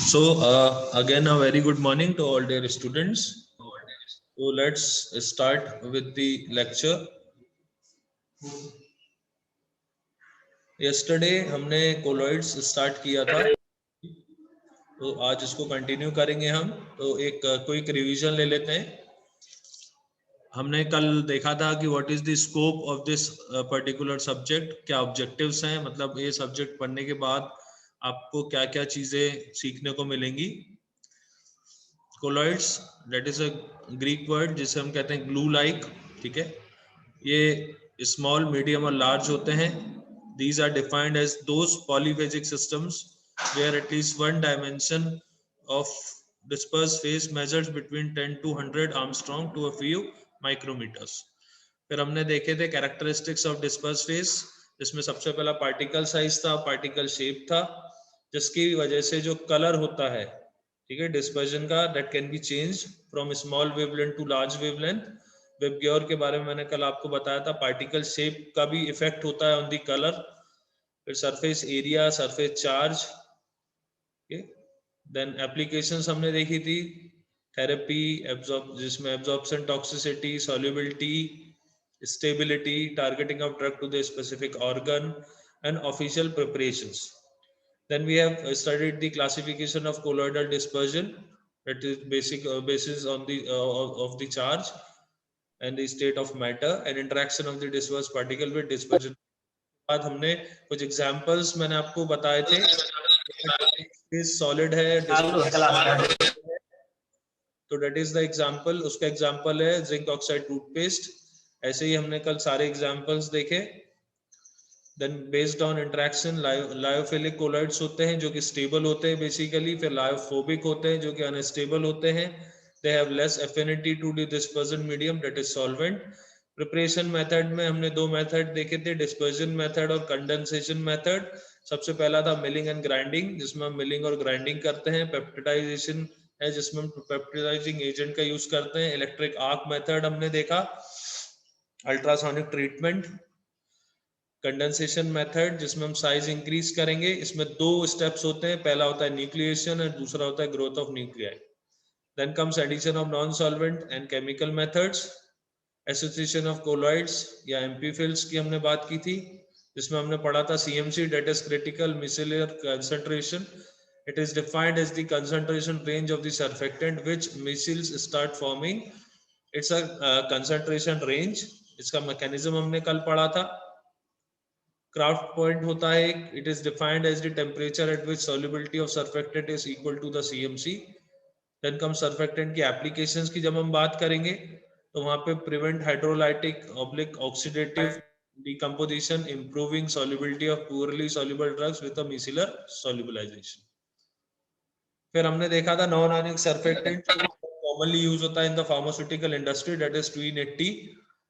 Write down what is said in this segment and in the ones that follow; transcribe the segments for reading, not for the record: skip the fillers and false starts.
So again, a very good morning to all dear students. So let's start with the lecture. Yesterday हमने colloids start किया था, तो आज इसको continue करेंगे हम. तो एक क्विक रिवीजन ले लेते हैं. हमने कल देखा था कि what is the scope of this particular subject, क्या ऑब्जेक्टिव्स हैं, मतलब ये सब्जेक्ट पढ़ने के बाद आपको क्या क्या चीजें सीखने को मिलेंगी. Colloids that is a Greek word जिसे हम कहते हैं ग्लू लाइक. ठीक है, ये स्मॉल, मीडियम और लार्ज होते हैं. These are defined as those polyphasic systems where at least one dimension of dispersed phase measures between 10 to 100 Armstrong to a few micrometers. फिर हमने देखे थे characteristics of dispersed phase, जिसमें सबसे पहला पार्टिकल साइज था, पार्टिकल शेप था, जिसकी वजह से जो कलर होता है, ठीक है, डिस्पर्जन का, that can be change from small wavelength to large wavelength. VIBGYOR के बारे में मैंने कल आपको बताया था, पार्टिकल शेप का भी इफेक्ट होता है ऑन दी कलर. फिर surface area, surface charge. Then applications हमने देखी थी, थेरेपी, जिसमें absorption, toxicity, solubility, stability, targeting of drug to the specific organ and official preparations. Then we have studied the classification of colloidal dispersion, that is basis on the of the charge and the state of matter and interaction of the dispersed particle with dispersion. बाद हमने कुछ examples मैंने आपको बताए थे. Solid है, तो that is the example. उसका एग्जांपल है जिंक ऑक्साइड टूथपेस्ट. ऐसे ही हमने कल सारे एग्जांपल्स देखे. Then based on interaction, lyophilic colloids होते हैं जो कि स्टेबल होते हैं बेसिकली. फिर लायोफोबिक होते हैं जो कि अनस्टेबल होते हैं. They have less affinity to the dispersion medium, that is solvent. Preparation method में हमने दो मेथड देखे थे, डिस्पर्जन मेथड और कंडेंसेशन मेथड. सबसे पहला था मिलिंग एंड ग्राइंडिंग, जिसमें हम मिलिंग और ग्राइंडिंग करते हैं. पेप्टिडाइजेशन है जिसमें हम पेप्टिडाइजिंग एजेंट का यूज करते हैं. इलेक्ट्रिक आर्क मेथड हमने देखा. Ultrasonic treatment. कंडेंसेशन मेथड जिसमें हम साइज इंक्रीज करेंगे. इसमें दो स्टेप्स होते हैं, पहला होता है न्यूक्लिएशन और दूसरा होता है growth of nuclei. Then comes addition of non solvent and chemical methods. Association of colloids या एम्पीफिल्स की हमने बात की थी, जिसमें हमने पढ़ा था CMC, that is critical micellar concentration. It is defined as the concentration range of the surfactant which micelles start forming. It's a concentration range. इसका मैकेनिज्म हमने कल पढ़ा था. क्राफ्ट पॉइंट होता है, it is defined as the temperature at which solubility of surfactant is equal to the CMC. Then come surfactant की applications की जब हम बात करेंगे तो वहां पे prevent hydrolytic oblique oxidative decomposition, improving solubility of poorly soluble drugs with a micellar solubilization. फिर हमने देखा था non ionic surfactant commonly use होता है in the pharmaceutical industry, that is tween 80.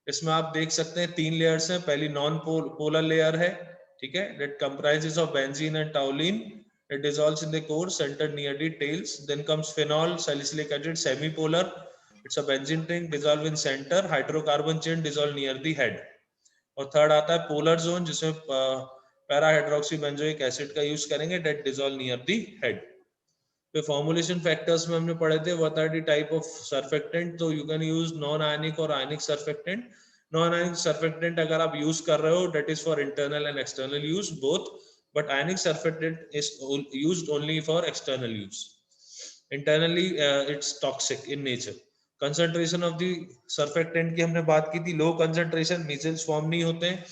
इसमें आप देख सकते हैं तीन लेयर्स हैं. पहली नॉन पोलर लेयर है, ठीक है, that comprises of benzene and टाउलिन. It dissolves in the core centered near the tails. Then comes phenol salicylic acid, semipolar. It's a benzene ring dissolve in center. Hydrocarbon chain dissolve near the head. और third आता है polar zone, जिसमें para hydroxy benzoic acid का use करेंगे, that dissolve near the head. तो formulation factors में हमने पढ़े थे what are the type of surfactant. तो you can use non ionic और ionic surfactant. Non ionic surfactant अगर आप यूज कर रहे हो, that is for internal and external use both, but ionic surfactant is used only for external use. Internally it's toxic in nature. Concentration of the surfactant की हमने बात की थी, लो कंसंट्रेशन, मीजल्स फॉर्म नहीं होते हैं.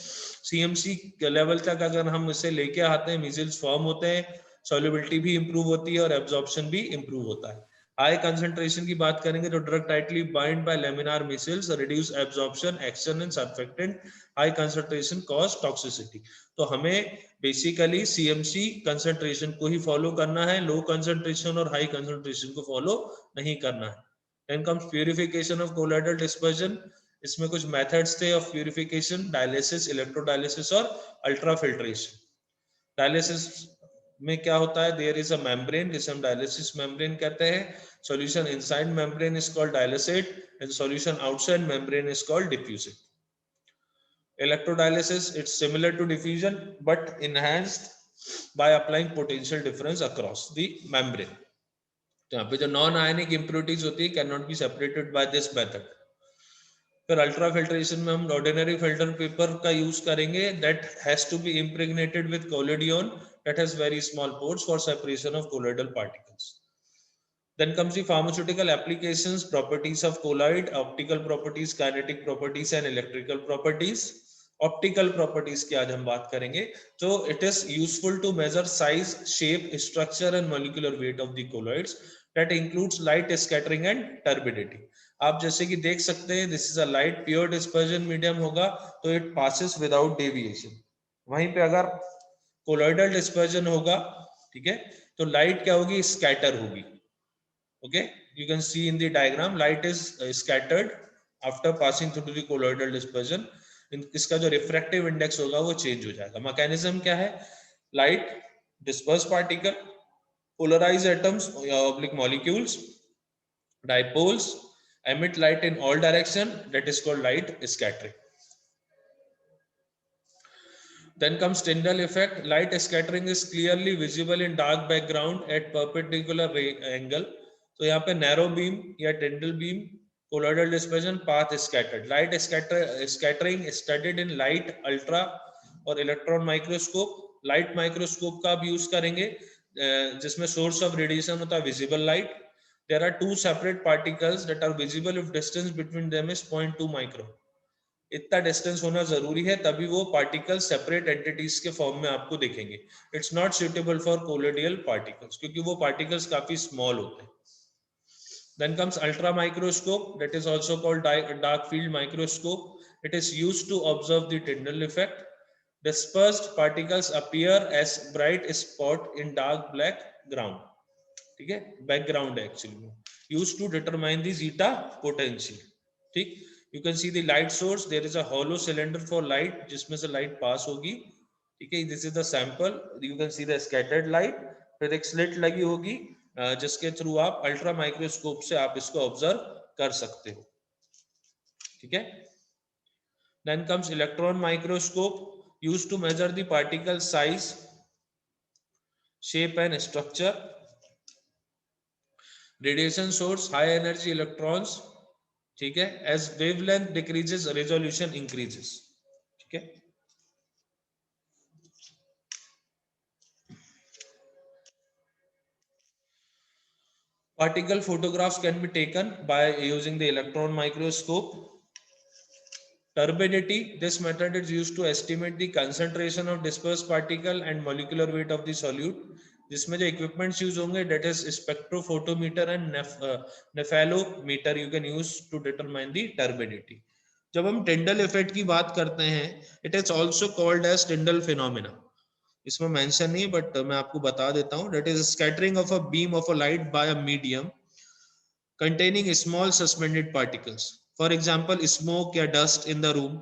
सीएमसी लेवल तक अगर हम इसे लेके आते हैं, मीजल्स फॉर्म होते हैं, सॉल्युबिलिटी भी इंप्रूव होती है और एब्जॉर्प्शन भी इंप्रूव होता है. हाई कंसंट्रेशन की बात करेंगे तो drug tightly bind by laminar micelles, reduce absorption, action and surfactant. High concentration cause toxicity. तो हमें बेसिकली सीएमसी कंसंट्रेशन को ही फॉलो करना है, लो कंसंट्रेशन और हाई कंसंट्रेशन को फॉलो नहीं करना है. Then comes purification of colloidal dispersion. इसमें कुछ मेथड्स थे ऑफ प्यूरिफिकेशन, डायलिसिस, इलेक्ट्रोडायलिसिस और अल्ट्राफिल्ट्रेशन. डायलिसिस में क्या होता है, देयर इज अ मेम्ब्रेन जिसे हम डायलिसिस मेम्ब्रेन कहते हैं. Solution inside membrane is called dialysate and solution outside membrane is called diffusate. Electrodialysis, it's similar to diffusion but enhanced by applying potential difference across the membrane. तो यहाँ पे जो non ionic impurities होती है can not be separated by this method. फिर ultra filtration में हम ordinary filter paper का यूज करेंगे that has to be impregnated with collodion that has very small pores for separation of colloidal particles. Then comes the pharmaceutical applications, properties of colloid, optical properties, kinetic properties and electrical properties. Optical properties की आज हम बात करेंगे। So it is useful to measure size, shape, structure and molecular weight of the colloids. That includes light scattering and turbidity. आप जैसे कि देख सकते हैं this is a light pure dispersion medium होगा तो it passes without deviation. वहीं पे अगर colloidal dispersion होगा, ठीक है, तो light क्या होगी, scatter होगी। Okay, you can see in the diagram light is scattered after passing through the colloidal dispersion. इसका जो refractive index होगा वो change हो जाएगा। Mechanism क्या है? Light disperse particle, polarize atoms oblique molecules, dipoles emit light in all direction, that is called light scattering. Then comes Tyndall effect. Light scattering is clearly visible in dark background at perpendicular angle. तो यहाँ पे narrow beam या टिंडल beam, colloidal dispersion, path scattered. Light scattering studied in light, ultra और electron microscope. Light microscope का भी use करेंगे जिसमें source of radiation होता है visible light. There are two separate particles that are visible if distance between them is 0.2 micron. इतना distance होना जरूरी है तभी वो पार्टिकल सेपरेट एंटिटीज के फॉर्म में आपको दिखेंगे। It's not suitable for colloidal particles क्योंकि वो पार्टिकल्स काफी स्मॉल होते हैं। Then comes ultra microscope, that is also called dark field microscope. It is used to observe the Tyndall effect. Dispersed particles appear as bright spot in dark black ground. ठीक है, background actually used to determine the zeta potential. ठीक, you can see the light source. There is a hollow cylinder for light जिसमें से light pass होगी। ठीक है, this is the sample. You can see the scattered light. फिर एक slit लगी होगी जिसके थ्रू आप अल्ट्रा माइक्रोस्कोप से आप इसको ऑब्जर्व कर सकते हो। ठीक है, then comes electron microscope, used to measure the particle size, shape and structure. Radiation source high energy electrons. ठीक है, as wavelength decreases resolution increases. ठीक है, particle photographs can be taken by using the electron microscope. Turbidity, this method is used to estimate the concentration of dispersed particle and molecular weight of the solute. जिसमें जो equipments use होंगे that is spectrophotometer and nephelometer you can use to determine the turbidity. जब हम Tyndall effect की बात करते हैं, it is also called as Tyndall phenomena. इसमें मेंशन नहीं बट मैं आपको बता देता हूँ। that is scattering of a beam of a light by a medium containing small suspended particles. For example, smoke या dust in the room,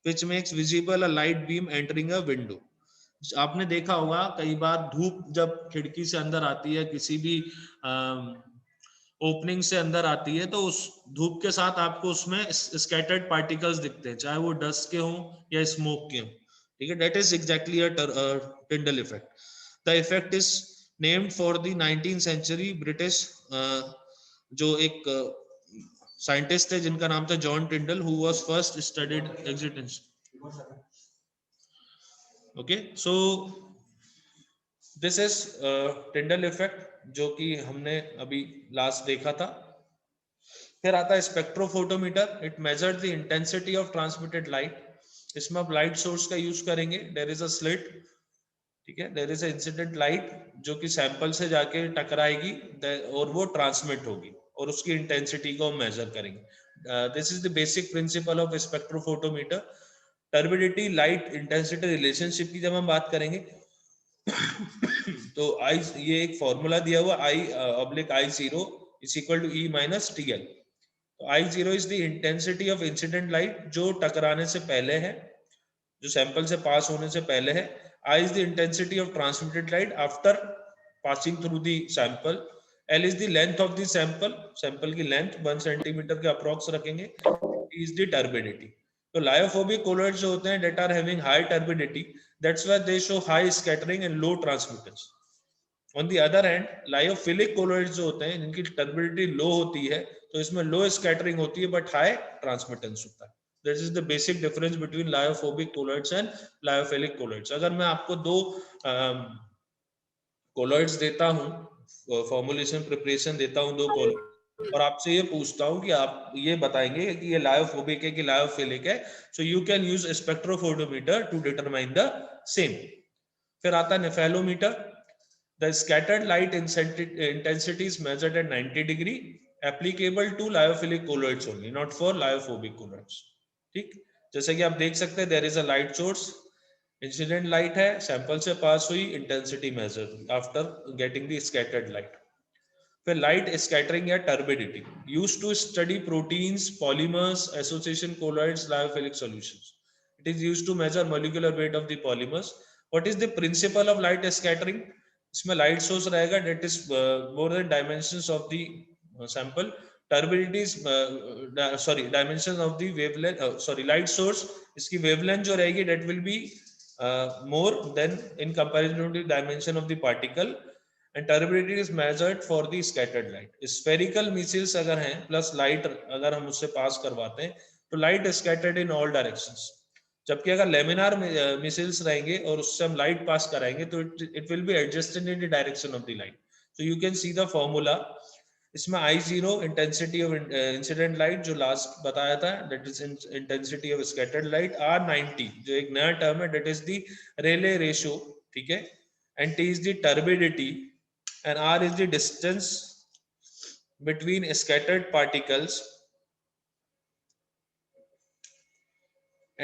which makes visible a light beam entering a window. आपने देखा होगा कई बार धूप जब खिड़की से अंदर आती है, किसी भी ओपनिंग से अंदर आती है, तो उस धूप के साथ आपको उसमें स्कैटर्ड पार्टिकल्स दिखते हैं, चाहे वो डस्ट के हों या स्मोक के हों। ठीक है, that is exactly a Tyndall effect. The effect is named for the 19th century British जो एक साइंटिस्ट थे जिनका नाम था John टिंडल, who was first studied existence. Okay, so this is Tyndall effect जो कि हमने अभी लास्ट देखा था। फिर आता है spectrophotometer, it measured the intensity of transmitted light. इसमें आप लाइट सोर्स का यूज करेंगे, देयर इज अ स्लिट, ठीक है, there is a incident light जो कि सैंपल से जाके टकराएगी और वो ट्रांसमिट होगी और उसकी इंटेंसिटी को हम मेजर करेंगे। This is the basic principle of spectrophotometer. Turbidity light intensity relationship की जब हम बात करेंगे तो आई, ये एक फॉर्मूला दिया हुआ I/I0 is equal to E minus TL। तो I0 is the intensity of incident light जो टकराने से पहले है, जो सैंपल से पास होने से पहले है। I is the intensity of transmitted light after passing through the sample. L is the length of the sample, sample की length 1 सेंटीमीटर के अप्रॉक्स रखेंगे। T is the turbidity. तो लायोफोबिक कोलोइड्स जो होते हैं that are having high turbidity, that's why they show high scattering and low transmittance. On the other hand lyophilic colloids जो होते हैं जिनकी टर्बिडिटी लो होती है, तो इसमें लो स्कैटरिंग होती है बट हाई ट्रांसमिटेंस होता है. This is the basic difference between lyophobic colloids and lyophilic colloids. अगर मैं आपको दो colloids देता हूँ, फॉर्मुलेशन प्रिपरेशन देता हूँ दो colloids, और आपसे ये पूछता हूँ कि आप ये बताएंगे कि ये लायोफोबिक है कि लायोफिलिक है, so you can use spectrophotometer to determine the same. फिर आता है नेफेलोमीटर. The scattered light intensity is measured at 90 degree, applicable to lyophilic colloids only, not for lyophobic colloids. ठीक, जैसे कि आप देख सकते हैं, there is a light source, incident light है, सैंपल से पास हुई, इंटेंसिटी मेजर हुई after getting the scattered light. फिर लाइट स्कैटरिंग या turbidity, used to study proteins, polymers, association colloids, lyophilic solutions. It is used to measure molecular weight of the polymers. What is the principle of light scattering? इसमें light source रहेगा that is more than dimensions of the sample. Turbidity is dimensions of the wavelength, light source, इसकी wavelength जो रहेगी that will be more than in comparison to the dimension of the particle, and turbidity is measured for the scattered light. Spherical missiles अगर हैं plus light अगर हम उससे पास करवाते हैं तो light is scattered in all directions. जबकि अगर लेमिनार मिसाइल्स रहेंगे और उससे हम लाइट पास कराएंगे तो it will be adjusted in the direction of the light. So you can see the formula. इसमें I0 intensity of incident light जो लास्ट बताया था, that is intensity of scattered light. R90 जो एक नया term है, that is the Rayleigh ratio. ठीक है, and T is the turbidity and R is the distance between scattered particles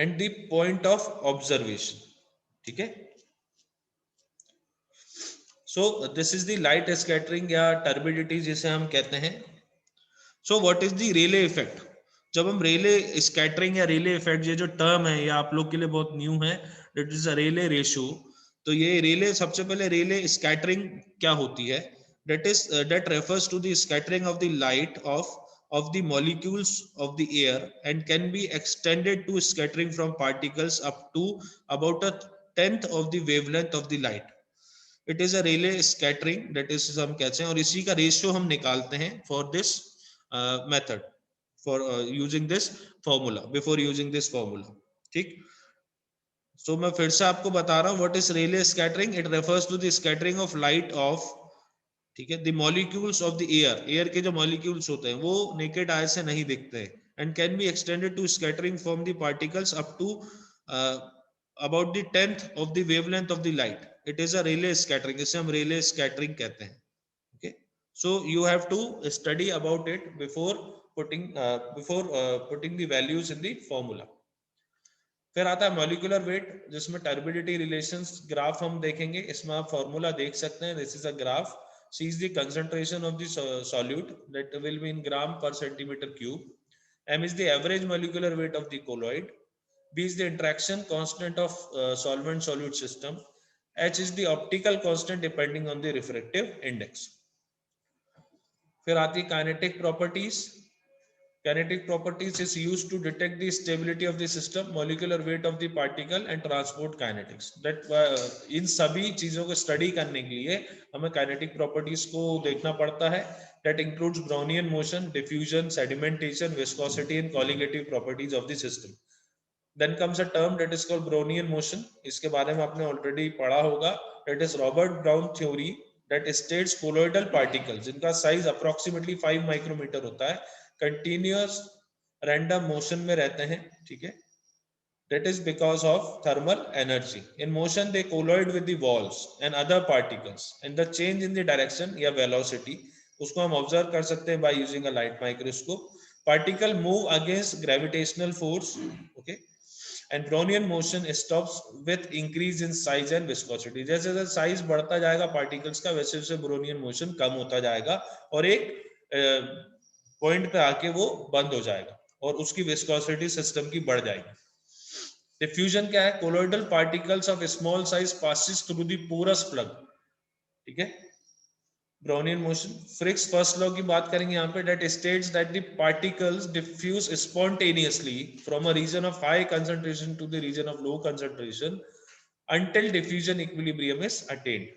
and the point of observation. ठीक है, so this is the light scattering या turbidity जिसे हम कहते हैं. so what is the Rayleigh effect? जब हम रेले scattering या रेले इफेक्ट, ये जो टर्म है ये आप लोग के लिए बहुत न्यू है, that is a Rayleigh ratio. तो ये रेले, सबसे पहले रेले स्कैटरिंग क्या होती है? that refers to the scattering of the light of the molecules of the air and can be extended to scattering from particles up to about a tenth of the wavelength of the light. It is a Rayleigh scattering, that is हम कहते हैं, और इसी का ratio हम निकालते हैं for this method, for using this formula, before using this formula. ठीक, so मैं फिर से आपको बता रहा हूँ what is Rayleigh scattering. It refers to the scattering of light of, ठीक है, the molecules of the air, air के जो molecules होते हैं वो naked eye से नहीं दिखते हैं, and can be extended to scattering from the particles up to about the tenth of the wavelength of the light. It is a Rayleigh scattering, इसे हम Rayleigh scattering कहते हैं. Okay, so you have to study about it before putting the values in the formula. फिर आता है molecular weight, जिसमें turbidity relations graph हम देखेंगे. इसमें आप फॉर्मूला देख सकते हैं. This is a graph. C is the concentration of the solute, that will be in gram per centimeter cube. M is the average molecular weight of the colloid. B is the interaction constant of solvent solute system. H is the optical constant depending on the refractive index. फिर आती है kinetic properties. Kinetic properties is used to detect the stability of the system, molecular weight of the particle and transport kinetics. That इन सभी चीजों को study करने के लिए हमें kinetic properties को देखना पड़ता है. That includes Brownian motion, diffusion, sedimentation, viscosity and colligative properties of the system. Then comes a term that is called Brownian motion. इसके बारे में आपने already पढ़ा होगा. That is Robert Brown theory that states colloidal particles जिनका size approximately 5 micrometer होता है, continuous random motion में रहते हैं. ठीक है, that is because of thermal energy. In motion they colloid with the walls and other particles, and the change in the direction या velocity उसको हम observe कर सकते हैं by using a light microscope. Particle move against gravitational force. Okay, and Brownian motion stops with increase in size and viscosity. जैसे जैसे size बढ़ता जाएगा पार्टिकल्स का, वैसे वैसे Brownian motion कम होता जाएगा और एक पॉइंट पे आके वो बंद हो जाएगा और उसकी विस्कोसिटी सिस्टम की बढ़ जाएगी. डिफ्यूजन क्या है? Colloidal particles of small size passes through the porous plug. ठीक है, Brownian motion. Fick's first law की बात करेंगे यहाँ पे, that states that the particles diffuse spontaneously from a region of high concentration to the region of low concentration until diffusion equilibrium is attained.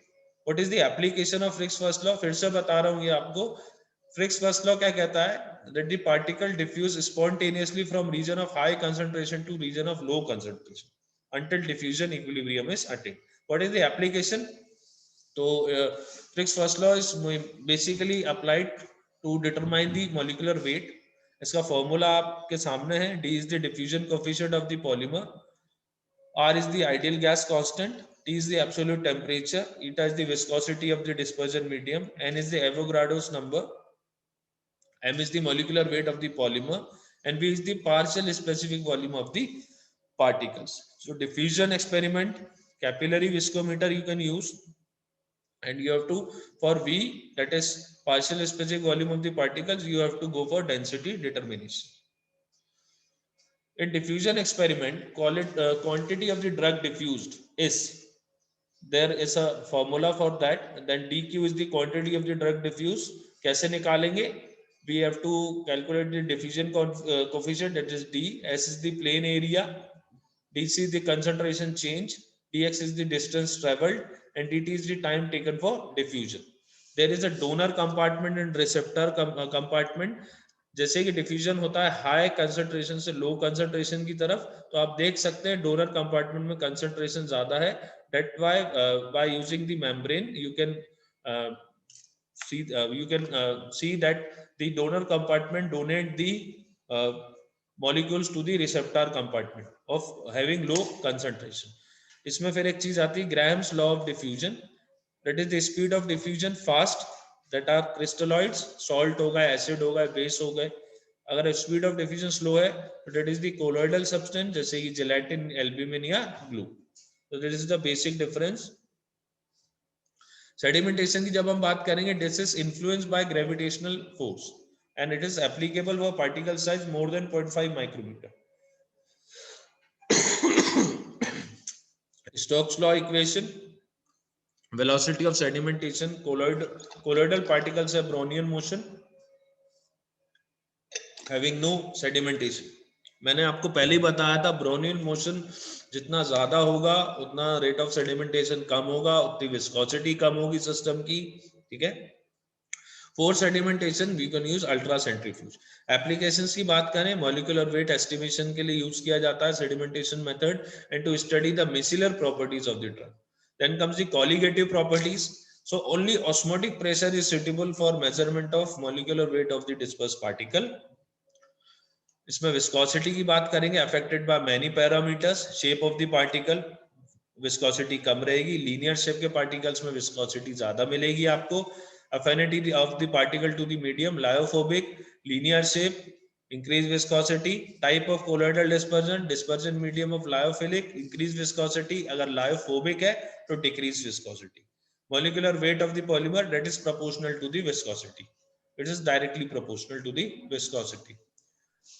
What is the application of Fick's first law? फिर से बता रहा हूँ ये आपको। फ्रिक्स first law क्या कहता है? That the particle diffuse spontaneously from region of high concentration to region of low concentration until diffusion equilibrium is attained. What is the application? तो Fick's first law is basically applied to determine the molecular weight. इसका formula आपके सामने है। D is the diffusion coefficient of the polymer, R is the ideal gas constant, T is the absolute temperature, eta is the viscosity of the dispersion medium, N is the Avogadro's number, M is the molecular weight of the polymer, and V is the partial specific volume of the particles. So diffusion experiment, capillary viscometer you can use, and you have to, for V, that is partial specific volume of the particles, you have to go for density determination. In diffusion experiment, call it quantity of the drug diffused is, there is a formula for that. Then dq is the quantity of the drug diffused. कैसे निकालेंगे? We have to calculate the diffusion coefficient, that is D. S is the plane area, dc is the concentration change, dx is the distance traveled, and dt is the time taken for diffusion. There is a donor compartment and receptor compartment. जैसे कि diffusion होता है high concentration से low concentration की तरफ, तो आप देख सकते हैं डोनर कंपार्टमेंट में कंसंट्रेशन ज्यादा है. That why by using the membrane you can see that the donor compartment donate the molecules to the receptor compartment of having low concentration. इसमें फिर एक चीज आती है Graham's law of diffusion, that is the speed of diffusion fast that are crystalloids, salt होगा, acid होगा, base हो गए. अगर स्पीड ऑफ डिफ्यूजन स्लो है तो that is the colloidal substance, जैसे कि जेलेटिन, एल्ब्यूमिन या ग्लू. तो this is the basic difference. Sedimentation की जब हम बात करेंगे, this is influenced by gravitational force and it is applicable for particle size more than 0.5 micrometer. Stokes law equation, velocity of sedimentation, colloidal particles have Brownian motion having no sedimentation. मैंने आपको पहले ही बताया था ब्रोनियन मोशन जितना ज्यादा होगा उतना rate of sedimentation कम होगा, उतनी विस्कोसिटी कम होगी सिस्टम की. ठीक है. For sedimentation we can use ultra centrifuge. Applications की बात करें, मॉलिक्यूलर वेट एस्टिमेशन के लिए यूज किया जाता है sedimentation method and to study the micellar properties of the drug. Then comes the colligative properties. So only osmotic pressure is suitable for measurement of molecular weight of the dispersed particle. इसमें viscosity की बात करेंगे, affected by many parameters. Shape of the particle, viscosity कम रहेगी. Linear shape के particles में viscosity ज्यादा मिलेगी आपको. Affinity of the particle to the medium, lyophobic, linear shape, increase viscosity. Type of colloidal dispersion, dispersion medium of lyophilic, increase viscosity. अगर lyophobic है तो decrease viscosity. Molecular weight of the polymer, that is proportional to the viscosity. It is directly proportional to the viscosity.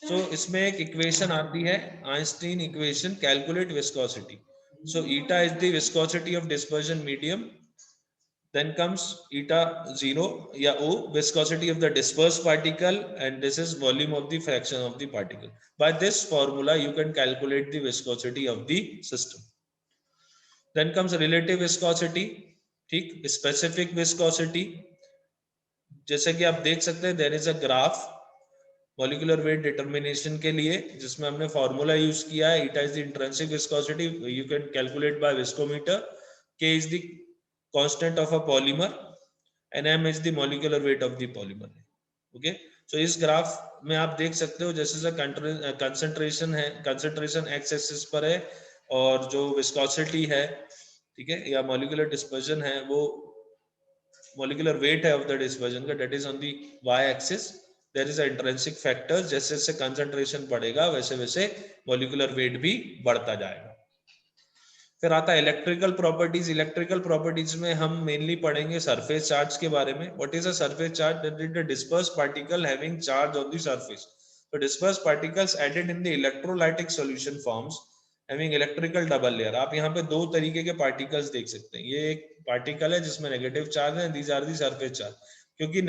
So इसमें एक equation आती है, Einstein equation, calculate viscosity. So eta is the viscosity of dispersion medium. Then comes eta 0 या O, viscosity of the dispersed particle, and this is volume of the fraction of the particle. By this formula you can calculate the viscosity of the system. Then comes relative viscosity. ठीक, specific viscosity. जैसे कि आप देख सकते हैं, there is a graph molecular weight determination के लिए जिसमें हमने फॉर्मूला यूज किया है. Eta is the intrinsic viscosity, you can calculate by viscometer. K is the constant of a polymer and M is the molecular weight of the polymer. Okay. So इस graph में आप देख सकते हो जैसे concentration है, कंसंट्रेशन एक्स एक्सिस पर है, और जो विस्कोसिटी है, ठीक है, या मॉलिक्यूलर डिस्पर्जन है, वो मॉलिक्यूलर वेट है ऑफ द डिस्पर्जन का, that is on the Y axis. There is an intrinsic factor, जैसे जैसे कंसंट्रेशन बढ़ेगा वैसे वैसे मॉलिक्यूलर वेट भी बढ़ता जाएगा. फिर आता है इलेक्ट्रिकल प्रॉपर्टीज. इलेक्ट्रिकल प्रॉपर्टीज में हम मेनली पढ़ेंगे सरफेस चार्ज के बारे में. What is a surface charge? That is the dispersed particle having charge on the surface. So dispersed particles added in the electrolytic solution forms having electrical double layer. आप यहाँ पे दो तरीके के पार्टिकल्स देख सकते हैं. ये एक पार्टिकल है जिसमें नेगेटिव चार्ज है, these are the surface charge. क्योंकि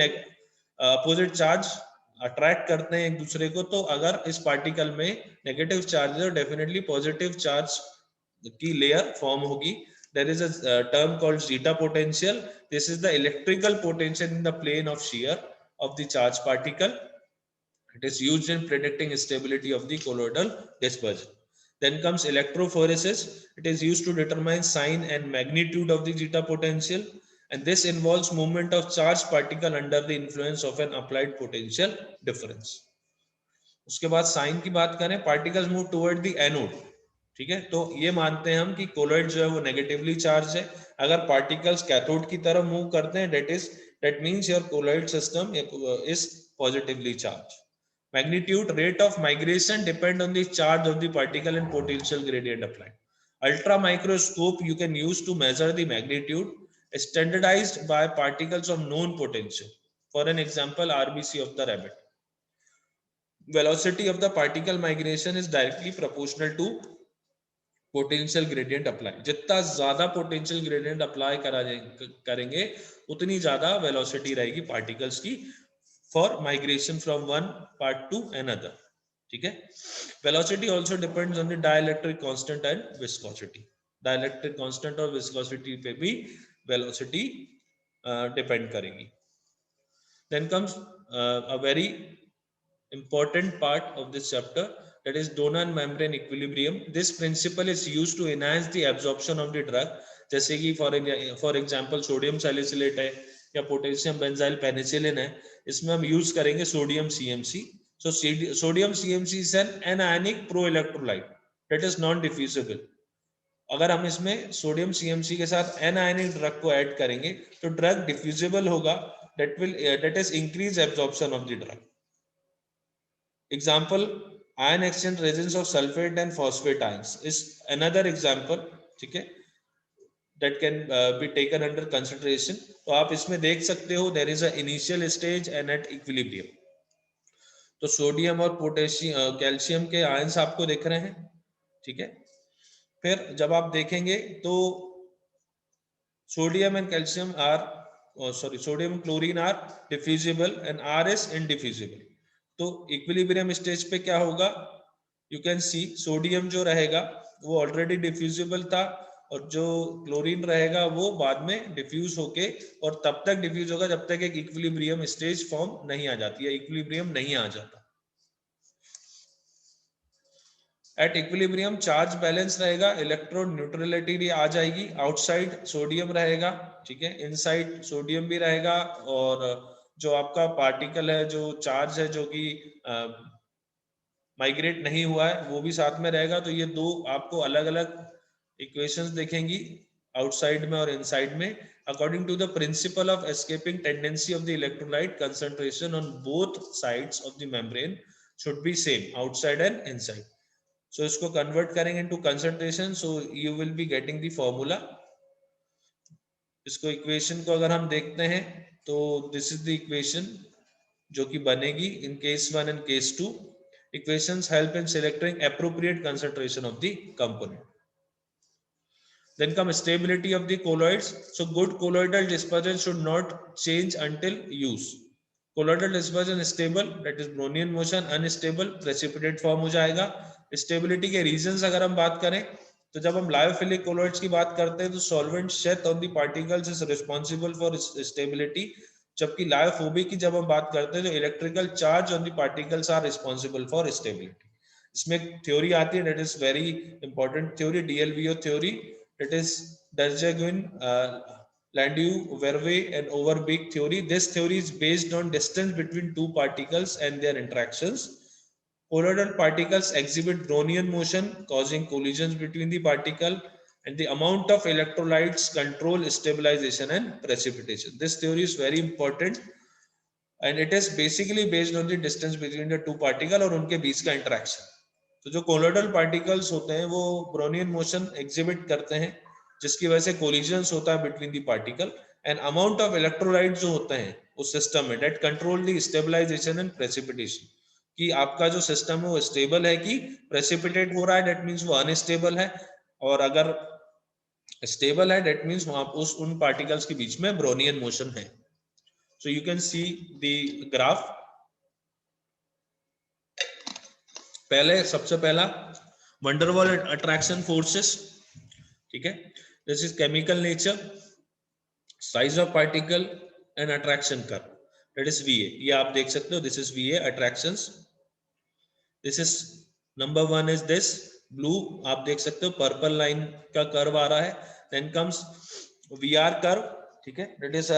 अपोजिट चार्ज अट्रैक्ट करते हैं एक दूसरे को, तो अगर इस पार्टिकल में नेगेटिव चार्ज है तो डेफिनेटली पॉजिटिव चार्ज की लेयर फॉर्म होगी. there is a term called zeta potential. This is the electrical potential in the plane of shear of the charged particle. It is used in predicting stability of the colloidal dispersion. Then comes electrophoresis. It is used to determine sign and magnitude of the zeta potential, and this involves movement of charged particle under the influence of an applied potential difference. उसके बाद sign की बात करें, particles move toward the anode, ठीक है, तो ये मानते हैं हम कि कोलॉइड जो है वो नेगेटिवली चार्ज है. अगर पार्टिकल्स कैथोड की तरफ मूव करते हैं, that means your colloid system is positively charged. Magnitude, rate of migration depend on the charge of the particle and potential gradient applied. Ultra microscope you can use to measure the magnitude, standardized by particles of known potential. For an example, RBC of the rabbit. Velocity of the particle migration is directly proportional to potential gradient applied. जितना ज्यादा potential gradient apply करेंगे उतनी ज्यादा velocity रहेगी particles की for migration from one part to another. ठीक है. Velocity also depends on the dielectric constant and viscosity. Dielectric constant और viscosity पे भी velocity depend करेगी. Then comes a very important part of this chapter, that is donor membrane equilibrium. This principle is used to enhance the absorption of the drug. जैसे कि for example sodium salicylate है या potassium benzyl penicillin है, इसमें हम use करेंगे sodium CMC. So sodium CMC is an anionic proelectrolyte that is non-diffusible. अगर हम इसमें सोडियम CMC के साथ anionic ड्रग को ऐड करेंगे तो ड्रग डिफ्यूजिबल होगा, that is increase absorption of the drug. Example, ion exchange resins of sulfate and phosphate ions is another example, ठीक है, that can be taken under consideration. तो आप इसमें देख सकते हो there is a initial stage and at equilibrium. तो sodium और पोटेशियम कैल्शियम के आयंस आपको दिख रहे हैं, ठीक है. फिर जब आप देखेंगे तो sodium and calcium sodium and chlorine are diffusible and R is indiffusible. तो इक्विलिब्रियम स्टेज पे क्या होगा, यू कैन सी सोडियम जो रहेगा वो ऑलरेडी डिफ्यूजिबल था और जो क्लोरीन रहेगा वो बाद में डिफ्यूज होके, और तब तक डिफ्यूज होगा जब तक एक इक्विलिब्रियम स्टेज फॉर्म नहीं आ जाती है, इक्विलिब्रियम नहीं आ जाता. एट इक्विलिब्रियम चार्ज बैलेंस रहेगा, इलेक्ट्रोड न्यूट्रलिटी आ जाएगी, आउटसाइड सोडियम रहेगा, ठीक है, इनसाइड सोडियम भी रहेगा, और जो आपका पार्टिकल है जो चार्ज है जो कि माइग्रेट नहीं हुआ है वो भी साथ में रहेगा. तो ये दो आपको अलग अलग इक्वेशंस दिखेंगी आउटसाइड में और इनसाइड में. According to the principle of escaping tendency of the electrolyte, concentration on both sides of the membrane should be same outside and inside. So इसको कन्वर्ट करेंगे into concentration, so you will be getting the formula. इसको equation को अगर हम देखते हैं तो this is the equation जो कि बनेगी in case 1 and case 2. Equations help in selecting appropriate concentration of the component. Then come stability of the colloids. So good colloidal dispersion should not change until use. Colloidal dispersion stable, that is Brownian motion. Unstable, precipitate form हो जाएगा. Stability के reasons अगर हम बात करें तो जब हम लायोफिलिक कोलॉइड्स की बात करते हैं तो solvent sheath on the particles is responsible for stability, जबकि लायोफोबिक की जब हम बात करते हैं तो electrical charge on the particles are responsible for stability. इसमें एक थ्योरी आती है that is very important theory, DLVO theory, that is Derjaguin, Landau, Verwey and Overbeek theory. This theory is based on distance between two particles and their interactions. Colloidal particles exhibit Brownian motion causing collisions between the particle, and the amount of electrolytes control stabilization and precipitation. This theory is very important and it is basically based on the distance between the two particles और उनके बीच का interaction. तो जो colloidal particles होते हैं वो Brownian motion exhibit करते हैं जिसकी वजह से collisions होता है between the particle, and amount of electrolytes जो होते हैं उस system में that control the stabilization and precipitation. कि आपका जो सिस्टम है वो स्टेबल है कि प्रेसिपिटेट हो रहा है, दैट मींस वो अनस्टेबल है, और अगर स्टेबल है दैट मींस वहां उन पार्टिकल्स के बीच में ब्रोनियन मोशन है. So you can see the graph. पहले सबसे पहला वंडरवॉल अट्रैक्शन फोर्सेस, ठीक है. This is chemical nature, size of particle and attraction curve, that is VA। ये आप देख सकते हो, this is VA attractions. This is number 1 is this blue, आप देख सकते हो पर्पल लाइन का कर्व आ रहा है। देन कम्स VR कर्व, ठीक है, that is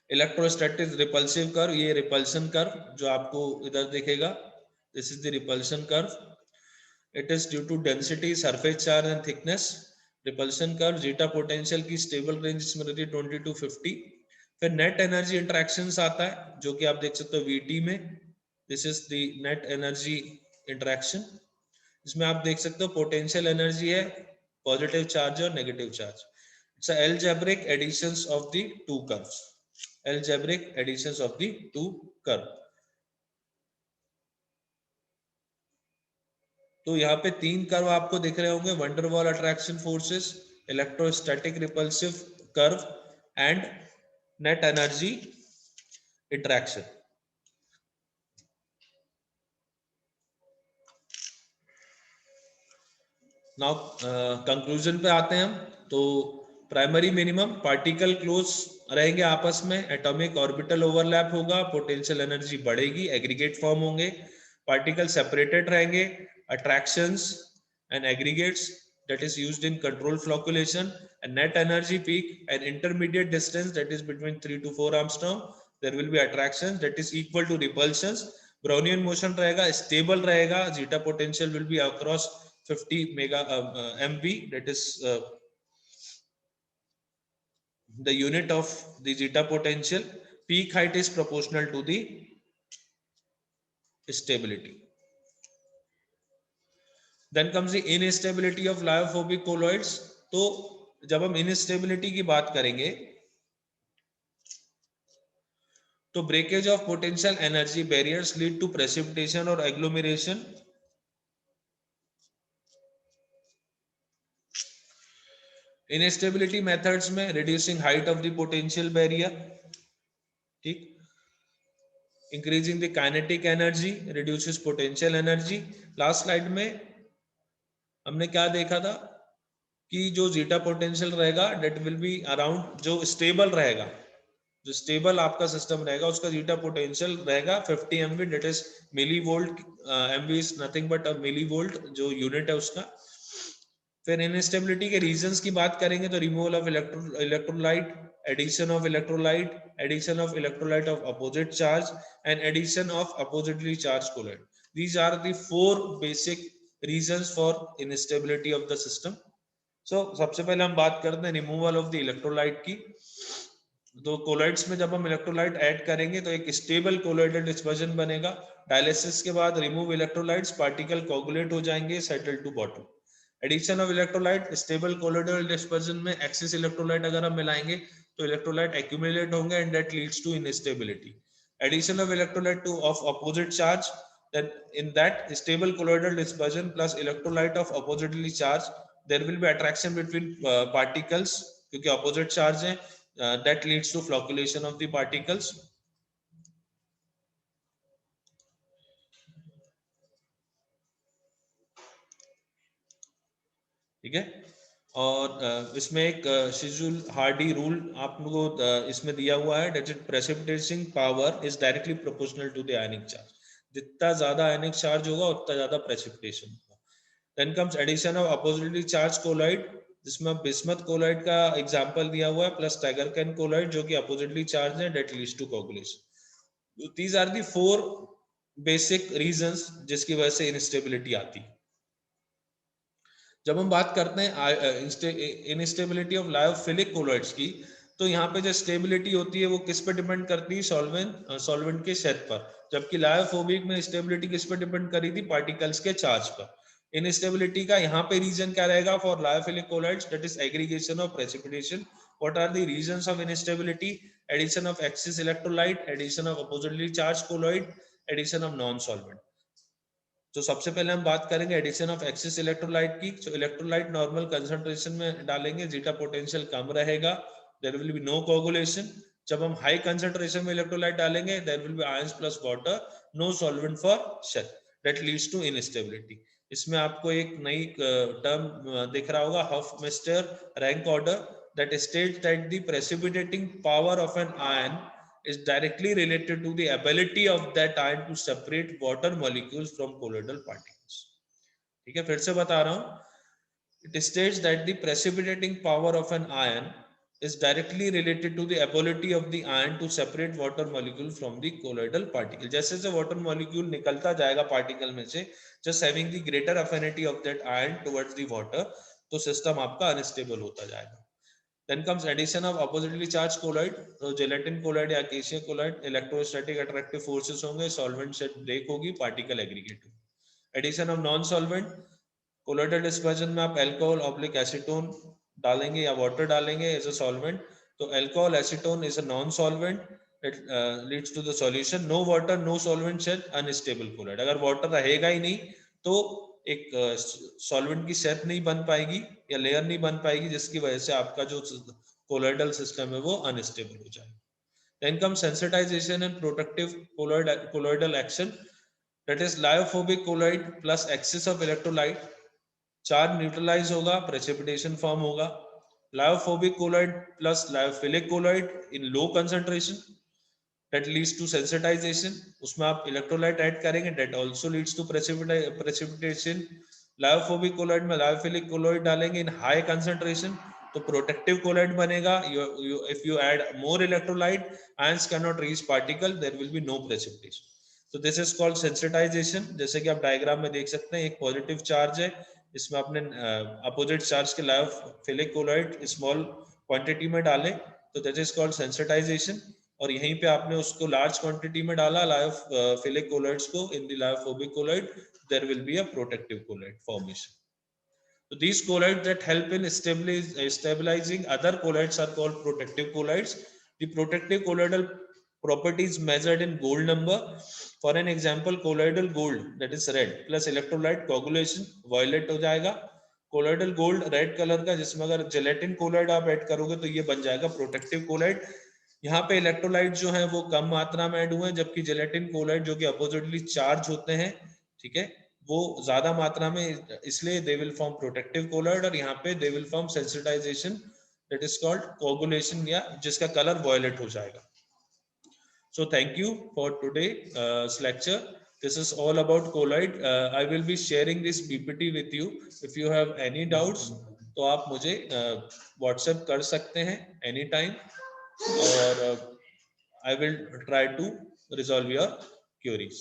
electrostatic repulsive curve, ये रिपल्शन कर्व जो आपको इधर दिखेगा, this is the repulsion curve. It is due to density, surface charge and thickness. Repulsion curve, zeta potential की स्टेबल रेंज इसमें रहती है 20 to 50। फिर नेट एनर्जी इंटरेक्शंस आता है जो कि आप देख सकते हो VT में, this is the net energy interaction. इसमें आप देख सकते हो पोटेंशियल एनर्जी है, पॉजिटिव चार्ज और negative charge. It's algebraic additions of the two curves, algebraic additions of the two curve। तो यहाँ पे 3 कर्व आपको दिख रहे होंगे, wonder wall attraction forces, electrostatic repulsive curve and net energy interaction. Now conclusion पे आते हैं हम। तो प्राइमरी मिनिमम, पार्टिकल क्लोज रहेंगे आपस में, एटॉमिक ऑर्बिटल ओवरलैप होगा, पोटेंशियल एनर्जी बढ़ेगी, एग्रीगेट फॉर्म होंगे। पार्टिकल सेपरेटेड रहेंगे, attractions and aggregates that is used in control flocculation, and net energy peak and intermediate distance that is between 3 to 4 Armstrong, there will be attractions that is equal to repulsions। Brownian motion रहेगा, stable रहेगा, zeta potential will be across 50 mega MV, that is the unit of the zeta potential। Peak height is proportional to the stability। Then comes the instability of lyophobic colloids। तो जब हम instability की बात करेंगे तो breakage of potential energy barriers lead to precipitation और agglomeration. Instability methods में reducing height of the potential barrier, ठीक, increasing the kinetic energy reduces potential energy. Last slide में हमने क्या देखा था कि जो जीटा पोटेंशियल रहेगा डेट विल बी अराउंड, जो स्टेबल रहेगा, जो स्टेबल आपका सिस्टम रहेगा उसका जीटा पोटेंशियल रहेगा 50 MV, that is millivolt. MV is nothing but a millivolt जो यूनिट है उसका। फिर इनस्टेबिलिटी के रीजंस की बात करेंगे तो removal of electrolyte, addition of electrolyte, addition of electrolyte of opposite charge and addition of oppositely charge colloid. These are the 4 basic reasons for instability of the system. So सबसे पहले हम बात करते हैं रिमूवल ऑफ द इलेक्ट्रोलाइट की। तो collides में जब हम इलेक्ट्रोलाइट ऐड करेंगे तो एक स्टेबल कोलाइडल डिस्पर्जन बनेगा। डायलिसिस के बाद रिमूव इलेक्ट्रोलाइट्स, पार्टिकल कोगुलेट हो जाएंगे, settle to bottom. Addition of electrolyte, stable colloidal dispersion में एक्सिस इलेक्ट्रोलाइट अगर हम मिलाएंगे तो इलेक्ट्रोलाइट एक्यूमुलेट होंगे and that leads to instability. Addition of electrolyte to of opposite charge, then in that stable colloidal dispersion plus electrolyte of oppositely charged, there will be attraction between particles क्योंकि opposite charge है, that leads to flocculation of the particles। ठीक है, और इसमें एक शिजुल Hardy rule आप लोगों को इसमें दिया हुआ है, that is precipitating power is directly proportional to the ionic charge। जितना ज्यादा आयनिक चार्ज होगा उतना ज्यादा प्रेसिपिटेशन होगा। Then comes addition of oppositely charged colloid, जिसमें बिस्मथ कोलाइड का एग्जांपल दिया हुआ है, प्लस टाइगरकैन कोलाइड जो कि अपोजिटली चार्ज है, that leads to coagulation। These are the 4 basic reasons जिसकी वजह से इंस्टेबिलिटी आती है। जब हम बात करते हैं इनस्टेबिलिटी ऑफ लायोफिलिक कोलॉइड्स की, तो यहाँ पे जो स्टेबिलिटी होती है वो किस पे डिपेंड करती है, सॉल्वेंट के शेप पर, जबकि लायोफोबिक में स्टेबिलिटी किस पे डिपेंड करी थी, पार्टिकल्स के चार्ज पर। इनस्टेबिलिटी का यहाँ पे रीजन क्या रहेगा for lyophilic colloids, that is aggregation और precipitation. What are the reasons of instability? Addition of excess electrolyte, addition of oppositely charge colloid, addition of non solvent. तो सबसे पहले हम बात करेंगे एडिशन ऑफ एक्सिस इलेक्ट्रोलाइट की। तो इलेक्ट्रोलाइट नॉर्मल कंसंट्रेशन में डालेंगे, जीटा पोटेंशियल कम रहेगा, there will be no coagulation. जब हम हाई कंसंट्रेशन में इलेक्ट्रोलाइट डालेंगे, there will be ions plus water, no solvent for shell, that leads to instability. इसमें आपको एक नई टर्म दिख रहा होगा, Hofmeister rank order, that states that the precipitating power of an ion is directly related to the ability of that ion to separate water molecules from colloidal particles. ठीक है, फिर से बता रहा हूं, it states that the precipitating power of an ion is directly related to the ability of the ion to separate water molecule from the colloidal particle. जैसे जैसे water molecule निकलता जाएगा particle में से, just having the greater affinity of that ion towards the water, तो system आपका unstable होता जाएगा. Then comes addition of oppositely charged colloid, तो gelatin colloid या acacia colloid, electrostatic attractive forces होंगे, solvent set break होगी, particle aggregate. Addition of non-solvent, colloidal dispersion में आप alcohol oblique acetone डालेंगे या water डालेंगे as a solvent, तो alcohol acetone is a non-solvent, it leads to the solution. No water, no solvent set, unstable colloid. अगर water रहेगा ही नहीं तो एक सॉल्वेंट की सेट नहीं बन पाएगी या लेयर नहीं बन पाएगी, जिसकी वजह से आपका जो कोलोइडल सिस्टम है वो अनस्टेबल हो जाएगा. Then comes sensitization and protective colloidal action, that is lyophobic colloid plus excess of electrolyte, charge neutralize होगा, प्रेसिपिटेशन फॉर्म होगा. lyophobic colloid plus lyophilic colloid in low concentration, that leads to sensitization. उसमें आप electrolyte add करेंगे, that also leads to precipitation. lyophobic colloid में lyophilic colloid डालेंगे in high concentration, तो protective colloid बनेगा. If you add more electrolyte, ions cannot reach particle, there will be no precipitation. So this is called sensitization. जैसे कि आप diagram में देख सकते हैं, एक पॉजिटिव चार्ज है, इसमें आपने अपोजिट चार्ज के lyophilic colloid स्मॉल क्वांटिटी में डाले, तो that is called sensitization. और यहीं पे आपने उसको लार्ज क्वांटिटी में डाला लायोफिलिक कोलॉइड्स को, in the lyophobic colloid there will be a protective colloid formation. So these colloids that help in stabilizing other colloids are called protective colloids. The protective colloidal properties measured in gold number. For an example, colloidal gold, that is red, plus electrolyte coagulation, violet हो जाएगा. colloidal gold red colour का, जिसमें अगर gelatin colloid आप add करोगे तो ये बन जाएगा प्रोटेक्टिव कोलॉइड. यहाँ पे इलेक्ट्रोलाइट जो है वो कम मात्रा में ऐड हुए हैं, जबकि जेलेटिन कोलॉइड जो कि अपोजिटली चार्ज होते हैं, ठीक है, वो ज्यादा मात्रा में, इसलिए they will form protective colloid. और यहाँ पे they will form sensitization, that is called coagulation, या जिसका कलर वॉयलेट हो जाएगा. So thank you for today's lecture. This is all about colloid. I will be sharing this PPT with you. If you have any doubts, तो आप मुझे WhatsApp कर सकते हैं anytime, और I will try to resolve your queries.